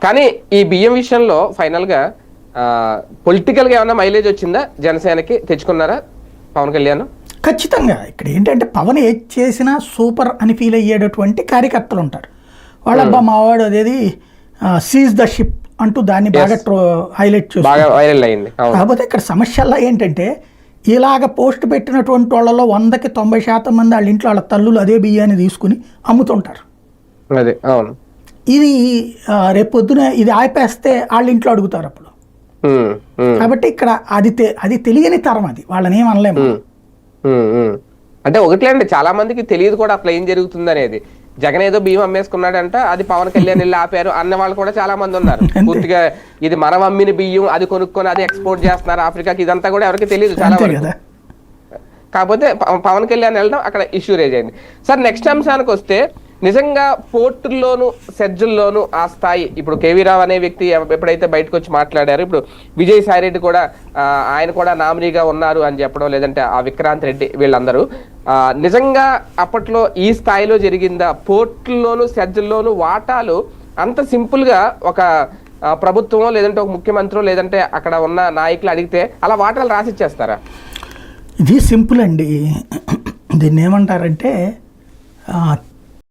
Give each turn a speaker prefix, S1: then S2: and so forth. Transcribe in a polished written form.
S1: కానీ ఈ బియ్యం విషయంలో ఫైనల్ గా పొలిటికల్ గా ఏమైనా మైలేజ్ వచ్చిందా? జనసేనకి తెచ్చుకున్నారా పవన్ కళ్యాణ్?
S2: ఖచ్చితంగా. ఇక్కడ ఏంటంటే పవన్ ఏది చేసినా సూపర్ అని ఫీల్ అయ్యేటటువంటి కార్యకర్తలు ఉంటారు. వాళ్ళబ్బా మావాడు అదేది సీజ్ ద షిప్ అంటూ దాన్ని బాగా హైలైట్
S1: చేస్తారు.
S2: కాకపోతే ఇక్కడ సమస్యల్లో ఏంటంటే ఇలాగ పోస్ట్ పెట్టినటువంటి వాళ్ళలో 100కి 90% మంది వాళ్ళ ఇంట్లో వాళ్ళ తల్లులు అదే బియ్యాన్ని తీసుకుని అమ్ముతుంటారు. ఇది రేపొద్దున ఇది ఆపేస్తే వాళ్ళ ఇంట్లో అడుగుతారు అప్పుడు. కాబట్టి ఇక్కడ అది తెలియని తరం, అది వాళ్ళని ఏం అనలేము.
S1: అంటే ఒకట్లేండి, చాలా మందికి తెలియదు కూడా అసలు ఏం జరుగుతుంది అనేది. జగన్ ఏదో బియ్యం అమ్మేసుకున్నాడంట, అది పవన్ కళ్యాణ్ వెళ్ళి ఆపారు అన్న వాళ్ళు కూడా చాలా మంది ఉన్నారు. పూర్తిగా ఇది మనం అమ్మిన బియ్యం, అది కొనుక్కొని అది ఎక్స్పోర్ట్ చేస్తున్నారు ఆఫ్రికాకి, ఇదంతా కూడా ఎవరికి తెలియదు చాలా వరకు. కాకపోతే పవన్ కళ్యాణ్ వెళ్ళడం అక్కడ ఇష్యూ రేజ్ అయింది. సార్, నెక్స్ట్ అంశానికి వస్తే నిజంగా పోర్టుల్లోను సెజ్జుల్లోను ఆ స్థాయి, ఇప్పుడు కేవీ రావు అనే వ్యక్తి ఎప్పుడైతే బయటకు వచ్చి మాట్లాడారు, ఇప్పుడు విజయసాయి రెడ్డి కూడా ఆయన కూడా నామినీగా ఉన్నారు అని చెప్పడం, లేదంటే ఆ విక్రాంత్ రెడ్డి, వీళ్ళందరూ నిజంగా అప్పట్లో ఈ స్థాయిలో జరిగిందా? పోర్టుల్లోను సెజ్జుల్లోను వాటాలు అంత సింపుల్ గా ఒక ప్రభుత్వమో లేదంటే ఒక ముఖ్యమంత్రి లేదంటే అక్కడ ఉన్న నాయకులు అడిగితే అలా వాటాలు రాసిచ్చేస్తారా?
S2: ఇది సింపుల్ అండి. దీన్ని ఏమంటారంటే